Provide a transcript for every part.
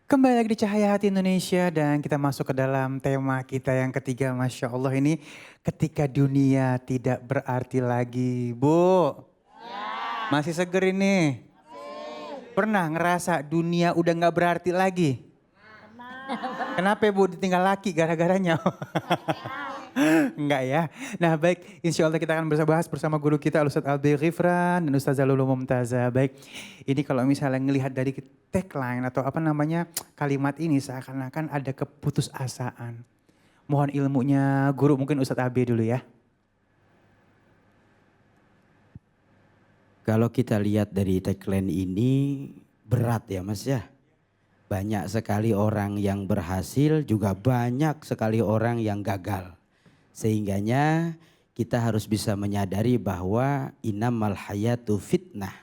Kembali lagi di Cahaya Hati Indonesia dan kita masuk ke dalam tema kita yang ketiga. Masya Allah, ini ketika dunia tidak berarti lagi. Bu, masih seger ini? Pernah ngerasa dunia udah gak berarti lagi? Kenapa Bu ditinggal laki gara-garanya? Enggak ya. Nah baik, insya Allah kita akan bahas bersama guru kita Ustadz Albi Ghifran dan Ustazah Lulu Mumtazah. Baik, ini kalau misalnya ngelihat dari tagline atau apa namanya kalimat ini seakan-akan ada keputusasaan. Mohon ilmunya guru, mungkin Ustadz Albi dulu ya. Kalau kita lihat dari tagline ini berat ya Mas ya. Banyak sekali orang yang berhasil, juga banyak sekali orang yang gagal. Sehingganya kita harus bisa menyadari bahwa innamal hayatu fitnah.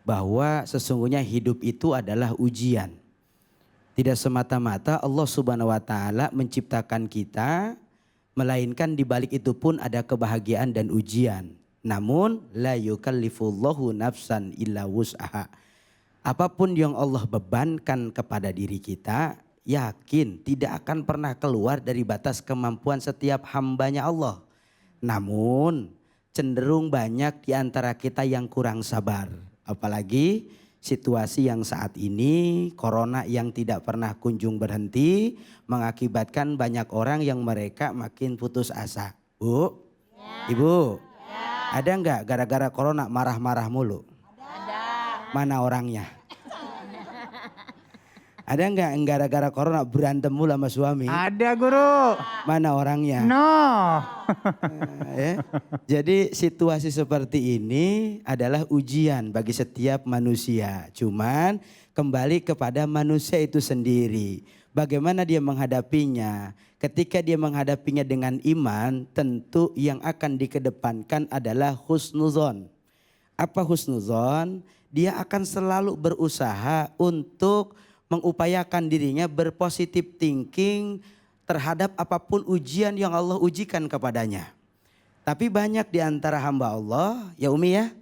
Bahwa sesungguhnya hidup itu adalah ujian. Tidak semata-mata Allah Subhanahu wa taala menciptakan kita, melainkan di balik itu pun ada kebahagiaan dan ujian. Namun la yukallifullahu nafsan illa wus'aha. Apapun yang Allah bebankan kepada diri kita, yakin tidak akan pernah keluar dari batas kemampuan setiap hambanya Allah. Namun cenderung banyak di antara kita yang kurang sabar. Apalagi situasi yang saat ini, corona yang tidak pernah kunjung berhenti, mengakibatkan banyak orang yang mereka makin putus asa. Bu, Ibu, ada nggak gara-gara corona marah-marah mulu? Ada. Mana orangnya? Ada nggak gara-gara corona berantem mulu sama suami? Ada guru. Mana orangnya? No. Jadi situasi seperti ini adalah ujian bagi setiap manusia. Cuman kembali kepada manusia itu sendiri. Bagaimana dia menghadapinya? Ketika dia menghadapinya dengan iman, tentu yang akan dikedepankan adalah husnuzon. Apa husnuzon? Dia akan selalu berusaha untuk mengupayakan dirinya berpositif thinking terhadap apapun ujian yang Allah ujikan kepadanya. Tapi banyak di antara hamba Allah, ya Umi ya,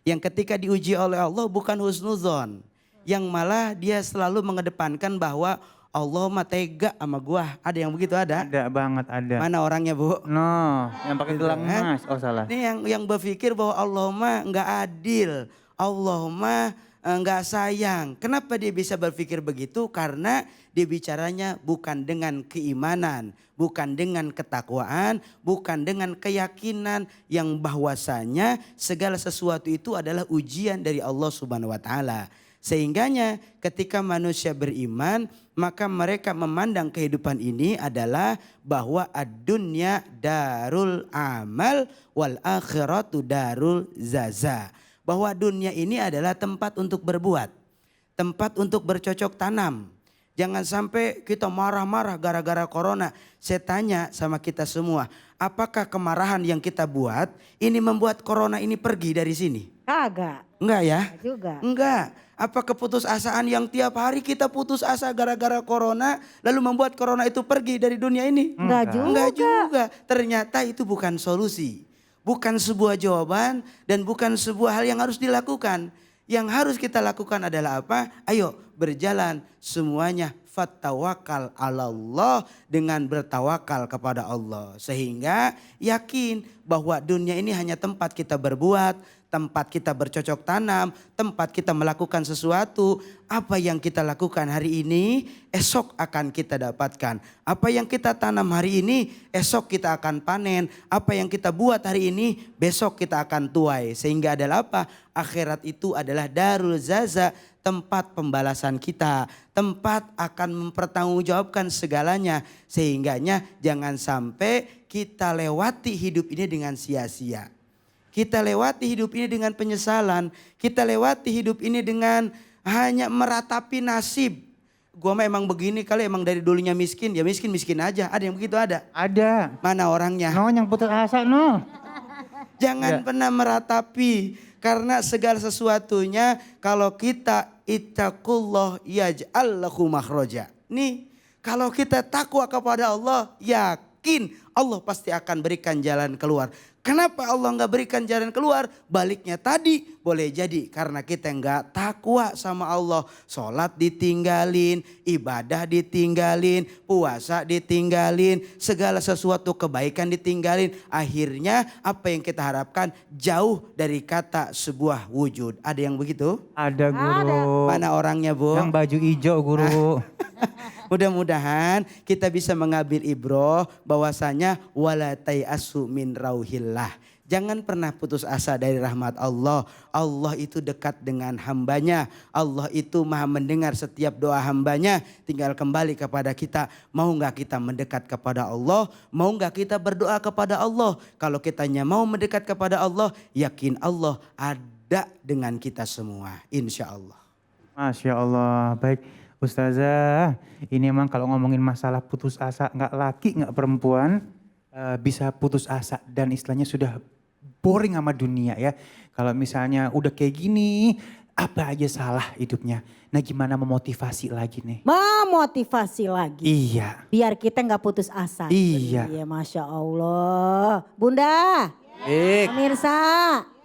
yang ketika diuji oleh Allah bukan husnuzon, yang malah dia selalu mengedepankan bahwa Allah mah tega sama gua. Ada yang begitu ada? Ada banget, ada. Mana orangnya Bu? No, yang pakai gelang emas. Oh salah. Ini yang berpikir bahwa Allah mah nggak adil, Allah mah nggak sayang. Kenapa dia bisa berpikir begitu? Karena dia bicaranya bukan dengan keimanan, bukan dengan ketakwaan, bukan dengan keyakinan yang bahwasanya segala sesuatu itu adalah ujian dari Allah Subhanahu wa taala. Sehingganya ketika manusia beriman, maka mereka memandang kehidupan ini adalah bahwa ad-dunya darul amal wal akhiratu darul zaza. Bahwa dunia ini adalah tempat untuk berbuat, tempat untuk bercocok tanam. Jangan sampai kita marah-marah gara-gara corona. Saya tanya sama kita semua, apakah kemarahan yang kita buat ini membuat corona ini pergi dari sini? Kagak. Enggak ya? Juga. Enggak. Apa keputusasaan yang tiap hari kita putus asa gara-gara corona lalu membuat corona itu pergi dari dunia ini? Enggak juga. Enggak juga. Ternyata itu bukan solusi. Bukan sebuah jawaban dan bukan sebuah hal yang harus dilakukan. Yang harus kita lakukan adalah apa? Ayo berjalan semuanya fatawakal ala Allah, dengan bertawakal kepada Allah. Sehingga yakin bahwa dunia ini hanya tempat kita berbuat, tempat kita bercocok tanam, tempat kita melakukan sesuatu. Apa yang kita lakukan hari ini, esok akan kita dapatkan. Apa yang kita tanam hari ini, esok kita akan panen. Apa yang kita buat hari ini, besok kita akan tuai. Sehingga adalah apa? Akhirat itu adalah darul zaza, tempat pembalasan kita. Tempat akan mempertanggungjawabkan segalanya. Sehingganya jangan sampai kita lewati hidup ini dengan sia-sia. Kita lewati hidup ini dengan penyesalan. Kita lewati hidup ini dengan hanya meratapi nasib. Gua mah emang begini kali, emang dari dulunya miskin. Ya miskin-miskin aja. Ada yang begitu ada? Ada. Mana orangnya? No, yang putus asa no. Jangan pernah meratapi. Karena segala sesuatunya kalau kita ittaqullah yaj'al lahu makhraja. Nih, kalau kita takwa kepada Allah, yakin Allah pasti akan berikan jalan keluar. Kenapa Allah nggak berikan jalan keluar? Baliknya tadi boleh jadi karena kita nggak takwa sama Allah. Sholat ditinggalin, ibadah ditinggalin, puasa ditinggalin, segala sesuatu kebaikan ditinggalin. Akhirnya apa yang kita harapkan jauh dari kata sebuah wujud. Ada yang begitu? Ada guru. Mana orangnya Bu? Yang baju hijau guru. Mudah-mudahan kita bisa mengambil ibroh bahwasanya wala tayasu min rauhillah. Jangan pernah putus asa dari rahmat Allah. Allah itu dekat dengan hambanya. Allah itu maha mendengar setiap doa hambanya. Tinggal kembali kepada kita. Mau gak kita mendekat kepada Allah? Mau gak kita berdoa kepada Allah? Kalau kitanya mau mendekat kepada Allah, yakin Allah ada dengan kita semua. Insya Allah. Masya Allah. Baik Ustazah, ini emang kalau ngomongin masalah putus asa, nggak laki nggak perempuan bisa putus asa dan istilahnya sudah boring sama dunia ya. Kalau misalnya udah kayak gini, apa aja salah hidupnya. Nah gimana memotivasi lagi nih? Memotivasi lagi. Iya. Biar kita nggak putus asa. Iya. Iya, Masya Allah. Bunda, Baik. pemirsa,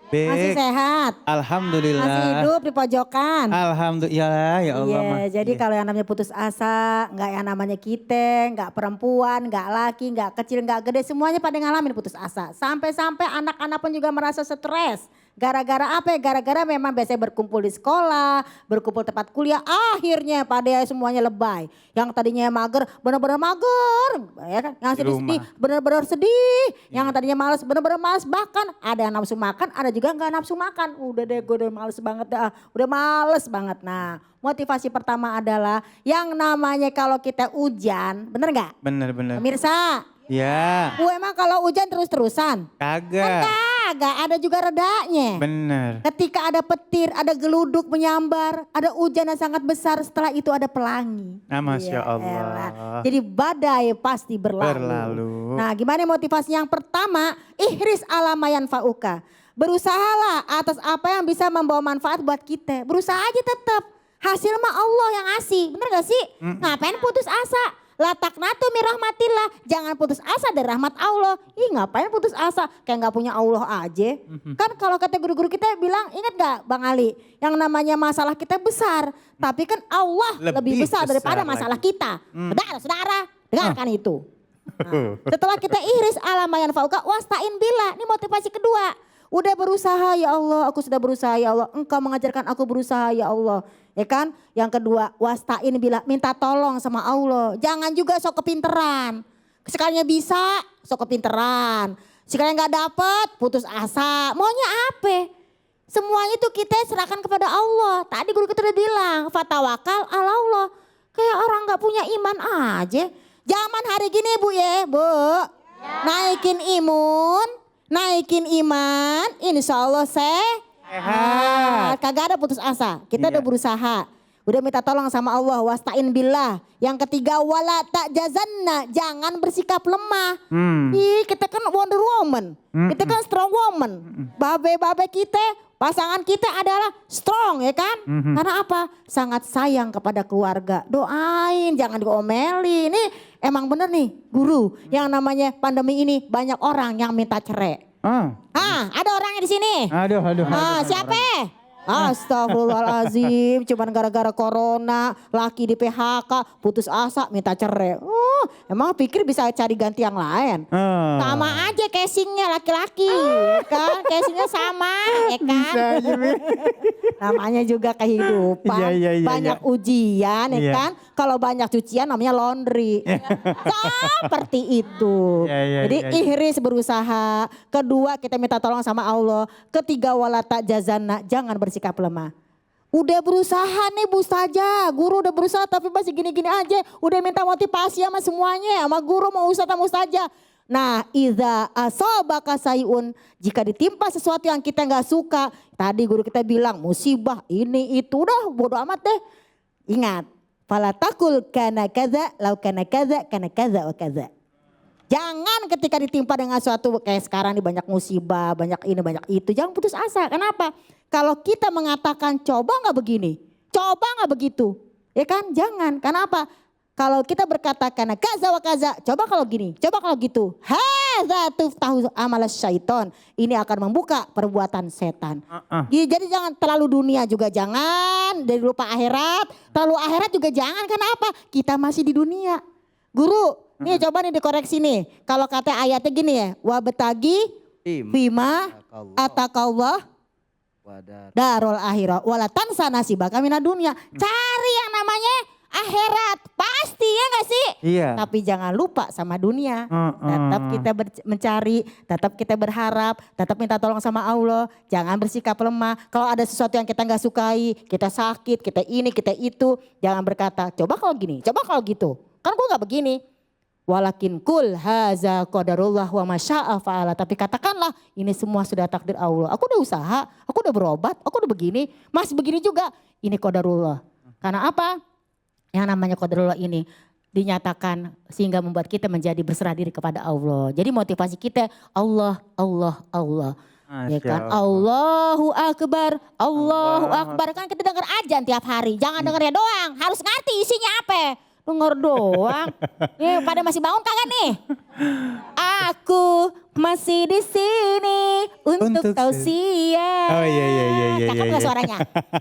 Baik. masih sehat. Alhamdulillah. Masih hidup di pojokan. Alhamdulillah ya Allah. Iya, Mah. jadi Iya. kalau yang namanya putus asa, nggak yang namanya kita, nggak perempuan, nggak laki, nggak kecil, nggak gede, semuanya pada ngalamin putus asa. Sampai-sampai anak-anak pun juga merasa stres. Gara-gara apa ya? Gara-gara memang biasanya berkumpul di sekolah, berkumpul tempat kuliah, akhirnya pada semuanya lebay. Yang tadinya mager, benar-benar mager, ya kan? Yang sedih-sedih, benar-benar sedih. Yang tadinya malas, benar-benar malas. Bahkan ada yang nafsu makan, ada juga nggak nafsu makan. Udah deh, gue udah males banget dah, udah males banget. Nah, motivasi pertama adalah yang namanya kalau kita hujan, bener nggak? Bener-bener. Pemirsa, Ya. emang kalau hujan terus-terusan? Kagak. Kagak, ada juga redanya. Bener. Ketika ada petir, ada geluduk menyambar, ada hujan yang sangat besar, setelah itu ada pelangi. Nah, Masya Ya Allah. elah. Jadi badai pasti berlalu. Berlalu. Nah gimana motivasi yang pertama? Ihris alamayan fauka. Berusahalah atas apa yang bisa membawa manfaat buat kita. Berusaha aja tetap. Hasil mah Allah yang ngasih. Bener gak sih? Ngapain putus asa? Lataknatu mirahmatillah. Jangan putus asa dari rahmat Allah. Ih ngapain putus asa? Kayak gak punya Allah aja. Kan kalau kata guru-guru kita bilang, ingat gak Bang Ali? Yang namanya masalah kita besar. Tapi kan Allah lebih besar daripada masalah lagi. kita. Saudara-saudara, dengarkan itu. Nah, setelah kita ihris alamayan fauka wastain bila. Ini motivasi kedua. Udah berusaha ya Allah, aku sudah berusaha ya Allah. Engkau mengajarkan aku berusaha ya Allah. Ya kan? Yang kedua, wastain bila, minta tolong sama Allah. Jangan juga sok kepinteran. Sekalinya bisa, sok kepinteran. Sekalinya gak dapet, putus asa. Maunya apa? Semuanya itu kita serahkan kepada Allah. Tadi guru kita udah bilang, fatawakal ala Allah. Kayak orang gak punya iman aja. Zaman hari gini Bu ya, Bu. Naikin imun, naikin iman, insya Allah sehat. Kagak ada putus asa, kita udah berusaha. Udah minta tolong sama Allah, wastain billah. Yang ketiga, wala tak jazanna, jangan bersikap lemah. Ih, kita kan Wonder Woman, kita kan strong woman. Babe-babe kita, pasangan kita adalah strong ya kan. Karena apa? Sangat sayang kepada keluarga. Doain, jangan diomelin. Ini emang bener nih guru, yang namanya pandemi ini banyak orang yang minta cerai. Ada orangnya di sini. Aduh. Siapa? Astagfirullahaladzim, cuman gara-gara corona, laki di PHK, putus asa, minta cerai. Emang pikir bisa cari ganti yang lain? Sama aja casingnya laki-laki, ya kan? Casingnya sama, ya kan? Namanya juga kehidupan, Iya. banyak ujian, ya Iya. kan? Kalau banyak cucian namanya laundry. Seperti itu. Iya. Jadi ihris berusaha. Kedua kita minta tolong sama Allah. Ketiga wala tak jazana, jangan bersikap lemah. Udah berusaha nih Bu Ustazah, guru udah berusaha tapi masih gini-gini aja. Udah minta motivasi sama semuanya, sama guru mau Ustaz sama Ustazah. Nah idza asobaka sayun, jika ditimpa sesuatu yang kita gak suka. Tadi guru kita bilang musibah ini itu udah bodo amat deh. Ingat, fala takul kana kaza, lau kana kaza wa kaza. Jangan ketika ditimpa dengan suatu kayak sekarang ini banyak musibah, banyak ini, banyak itu. Jangan putus asa. Kenapa? Kalau kita mengatakan coba gak begini, coba gak begitu. Ya kan? Jangan. Kenapa? Kalau kita berkata karena kaza wa kaza, coba kalau gini, coba kalau gitu. Hadza tuftahu amal syaiton. Ini akan membuka perbuatan setan. Jadi jangan terlalu dunia juga jangan, dari lupa akhirat. Terlalu akhirat juga jangan, kenapa? Kita masih di dunia. Guru, nih coba nih dikoreksi nih. Kalau kata ayatnya gini ya, wa betagi fima atakallah darul akhirah wala tansa nasibaka minad dunya. Cari yang namanya akhirat, pasti ya gak sih? Iya. Tapi jangan lupa sama dunia. Tetap kita mencari, tetap kita berharap, tetap minta tolong sama Allah. Jangan bersikap lemah. Kalau ada sesuatu yang kita gak sukai, kita sakit, kita ini, kita itu. Jangan berkata, coba kalau gini, coba kalau gitu. Kan gue gak begini. Walakin kul haza qadarullah wa masya'a fa'ala. Tapi katakanlah ini semua sudah takdir Allah. Aku udah usaha, aku udah berobat, aku udah begini. Masih begini juga, ini qadarullah. Karena apa? Yang namanya qadarullah ini dinyatakan sehingga membuat kita menjadi berserah diri kepada Allah. Jadi motivasi kita Allah, Allah, Allah. Ya kan? Allahu Akbar, Allahu Akbar. Kan kita dengar ajan tiap hari. Jangan dengarnya doang, harus ngerti isinya apa. Dengar doang. Nih pada masih bangun kagak nih? Aku masih di sini untuk tausiah. Oh iya. Cakep gak suaranya?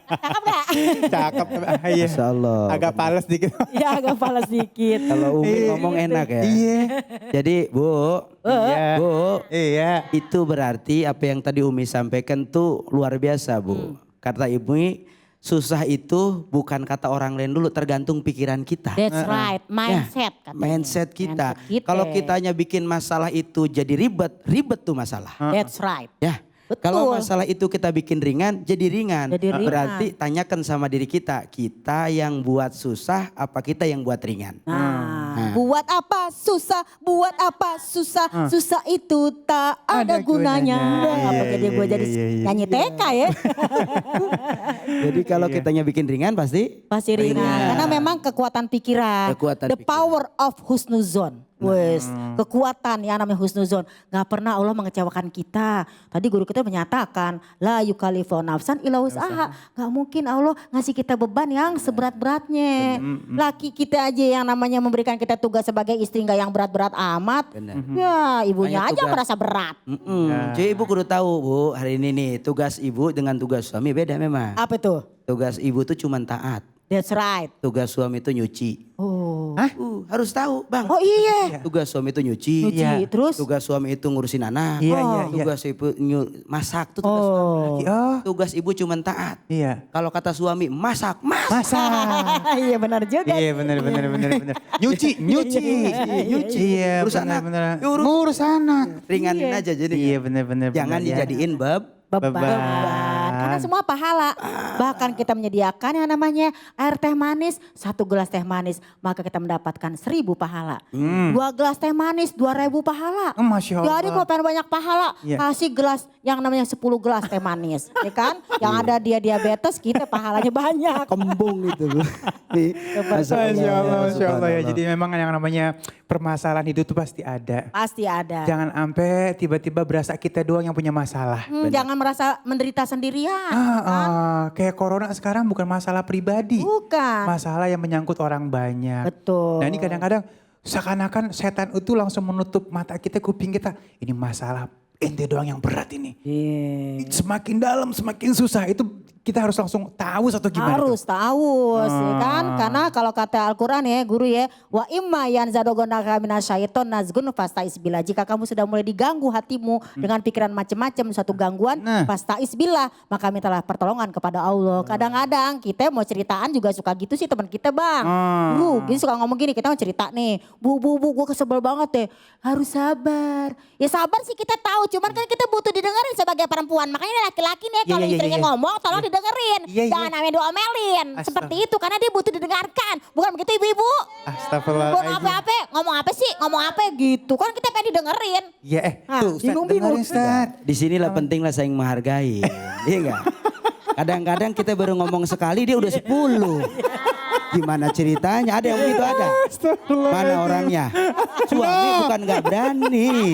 Cakep gak? Cakep. Iya. Masya Allah. Agak pales dikit. Ya agak palas dikit. Kalau Umi ngomong enak ya. Iya. Jadi Bu, Iya. Bu, Iya. itu berarti apa yang tadi Umi sampaikan tuh luar biasa Bu. Kata Ibu, susah itu bukan kata orang lain dulu, tergantung pikiran kita. That's right, mindset Ya, katanya. mindset kita. Mindset kita. Kalau kitanya bikin masalah itu jadi ribet, ribet tuh masalah. That's right. Ya. Betul. Kalau masalah itu kita bikin ringan, jadi ringan. Jadi ringan. Berarti tanyakan sama diri kita yang buat susah apa kita yang buat ringan? Nah, buat apa susah, buat apa susah, susah itu tak ada gunanya. Apa jadi gue jadi nyanyi TK ya? Jadi kalau kitanya bikin ringan pasti Pasti ringan. Karena memang kekuatan pikiran. Kekuatan The pikiran. power of husnuzon. Wes, kekuatan yang namanya husnuzon. Gak pernah Allah mengecewakan kita. Tadi guru kita menyatakan, la yukallifu nafsan illa wus'aha. Gak mungkin Allah ngasih kita beban yang seberat-beratnya. Laki kita aja yang namanya memberikan kita tugas sebagai istri gak yang berat-berat amat. Benar. Ya ibunya Banyak aja tugas. merasa berat. Jadi ibu kudu tahu Bu, hari ini nih tugas ibu dengan tugas suami beda memang. Apa itu? Tugas ibu tuh cuma taat. That's right. Tugas suami itu nyuci. Oh. Harus tahu Bang. Oh iya. Tugas suami itu nyuci. Nyuci, Iya. terus? Tugas suami itu ngurusin anak. Iya. Tugas ibu masak tuh tugas suami. Oh. Tugas ibu cuma taat. Iya. Kalau kata suami masak, Masa. Iya benar juga. Iya benar. Nyuci. Iya Urus anak. benar. Urus. Ngurus anak. Ringanin aja jadi. Iya benar. Jangan dijadiin Beban. Karena semua pahala. Bahkan kita menyediakan yang namanya air teh manis. 1 gelas teh manis. Maka kita mendapatkan 1000 pahala. 2 gelas teh manis 2000 pahala. Masya Allah. Jadi kalau pengen banyak pahala. Iya. Kasih gelas yang namanya 10 gelas teh manis. Ya kan? Yang ada dia diabetes kita pahalanya banyak. kembung itu Bu. Masya Allah ya. Subhanallah. Jadi memang yang namanya permasalahan hidup itu pasti ada. Pasti ada. Jangan sampai tiba-tiba berasa kita doang yang punya masalah. Jangan merasa menderita sendirian. Kayak corona sekarang bukan masalah pribadi. Bukan. Masalah yang menyangkut orang banyak. Betul. Nah ini kadang-kadang seakan-akan setan itu langsung menutup mata kita, kuping kita. Ini masalah ente doang yang berat ini. Iya. Semakin dalam semakin susah. Itu kita harus langsung tahu atau gimana? Harus tahu, ya kan? Karena kalau kata Al-Quran ya guru ya. Wa imma yanzadogonaka minasyaiton nazgun fastaiz billah. Jika kamu sudah mulai diganggu hatimu dengan pikiran macam-macam suatu gangguan. Fastaiz billah. Maka mintalah pertolongan kepada Allah. Kadang-kadang kita mau ceritaan juga suka gitu sih teman kita Bang. Guru gini suka ngomong gini, kita mau cerita nih. Bu gue kesebel banget deh. Harus sabar. Ya sabar sih kita tahu. Cuman kan kita butuh didengarin sebagai perempuan. Makanya laki-laki nih kalau istrinya ngomong tolong didengerin. Jangan namanya diomelin. Seperti itu karena dia butuh didengarkan. Bukan begitu ibu-ibu? Astagfirullahaladzim. Apa-apa, ngomong apa sih? Ngomong apa gitu. Kan kita pengen didengerin. Ya tuh Ustaz, bingung-bingung. dengerin, Ustaz. Di sinilah pentinglah saling menghargai. Iya enggak? Kadang-kadang kita baru ngomong sekali dia udah 10. Gimana ceritanya? Ada yang begitu ada? Mana orangnya? Suami bukan gak berani.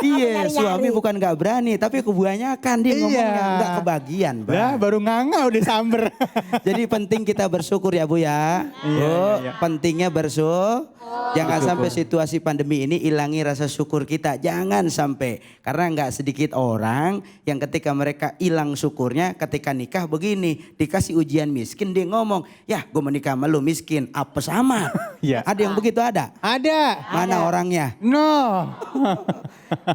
Iya suami bukan gak berani. Tapi kebanyakan dia ngomongnya gak kebagian. Lah baru nganga udah samber. Jadi penting kita bersyukur ya Bu ya. Bu, pentingnya bersyukur. Jangan sampai situasi pandemi ini ilangi rasa syukur kita. Jangan sampai. Karena nggak sedikit orang yang ketika mereka hilang syukurnya ketika nikah begini. Dikasih ujian miskin dia ngomong, ya gue menikah sama lu miskin. Apa sama? Iya. Ada yang begitu ada? Ada. Mana orangnya? No.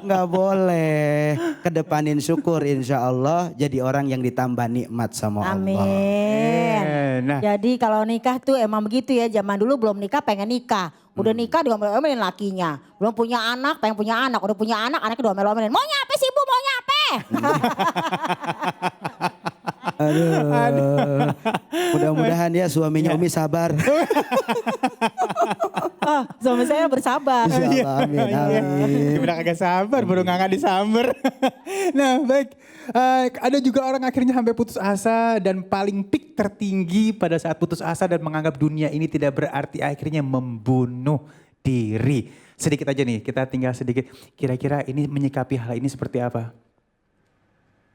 Nggak boleh. Kedepanin syukur insya Allah jadi orang yang ditambah nikmat sama Allah. Amin. Nah. Jadi kalau nikah tuh emang begitu ya. Zaman dulu belum nikah pengen nikah. Udah nikah diomel-omelin lakinya. Belum punya anak pengen punya anak. Udah punya anak anaknya diomel-omelin. Maunya apa sih ibu maunya apa? Aduh. Mudah-mudahan ya suaminya Umi sabar. Suami saya bersabar. Insya Allah, amin, amin. Gimana kagak sabar, baru ngangkat disamber. Nah baik, ada juga orang akhirnya sampai putus asa dan paling peak tertinggi pada saat putus asa dan menganggap dunia ini tidak berarti akhirnya membunuh diri. Sedikit aja nih, kita tinggal sedikit. Kira-kira ini menyikapi hal ini seperti apa?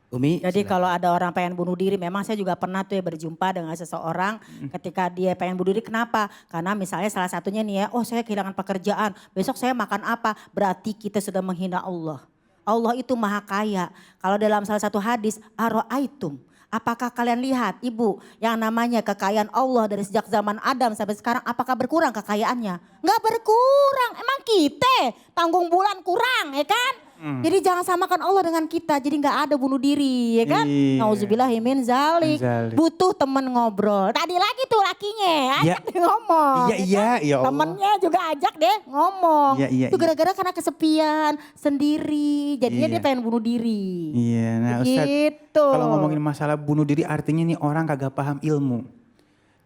Umi. Jadi kalau ada orang pengen bunuh diri, memang saya juga pernah tuh ya berjumpa dengan seseorang ketika dia pengen bunuh diri. Kenapa? Karena misalnya salah satunya nih ya, oh saya kehilangan pekerjaan, besok saya makan apa? Berarti kita sudah menghina Allah. Allah itu maha kaya. Kalau dalam salah satu hadis, aro'aitum. Apakah kalian lihat ibu yang namanya kekayaan Allah dari sejak zaman Adam sampai sekarang apakah berkurang kekayaannya? Enggak berkurang, emang kita tanggung bulan kurang ya kan? Jadi jangan samakan Allah dengan kita, jadi nggak ada bunuh diri ya kan? Iya. Nauzubillahi min zalik. Zalik. Butuh temen ngobrol. Tadi lagi tuh lakinya ajak dia ngomong. Iya, ya Allah. Temennya juga ajak deh ngomong. Iya, Itu gara-gara karena kesepian sendiri, jadinya Iya. dia pengen bunuh diri. Iya, nah Ustadz, Gitu. kalau ngomongin masalah bunuh diri artinya nih orang kagak paham ilmu.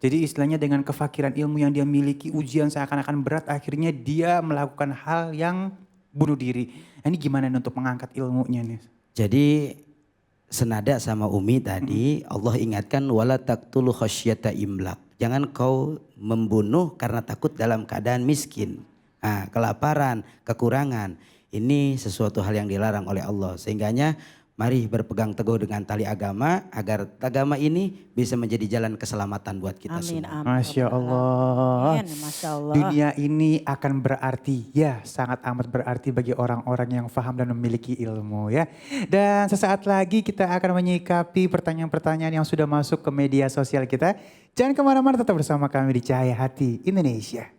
Jadi istilahnya dengan kefakiran ilmu yang dia miliki, ujian seakan-akan berat, akhirnya dia melakukan hal yang bunuh diri. Nah, ini gimana nih untuk mengangkat ilmunya nih? Jadi senada sama Umi tadi Allah ingatkan wala taqtulu khasyata imlak. Jangan kau membunuh karena takut dalam keadaan miskin. Nah, kelaparan, kekurangan. Ini sesuatu hal yang dilarang oleh Allah. Sehingganya mari berpegang teguh dengan tali agama agar agama ini bisa menjadi jalan keselamatan buat kita Amin, semua. amin. Masya Allah. Amin, Masya Allah. Dunia ini akan berarti, ya sangat amat berarti bagi orang-orang yang paham dan memiliki ilmu ya. Dan sesaat lagi kita akan menyikapi pertanyaan-pertanyaan yang sudah masuk ke media sosial kita. Jangan kemana-mana, tetap bersama kami di Cahaya Hati Indonesia.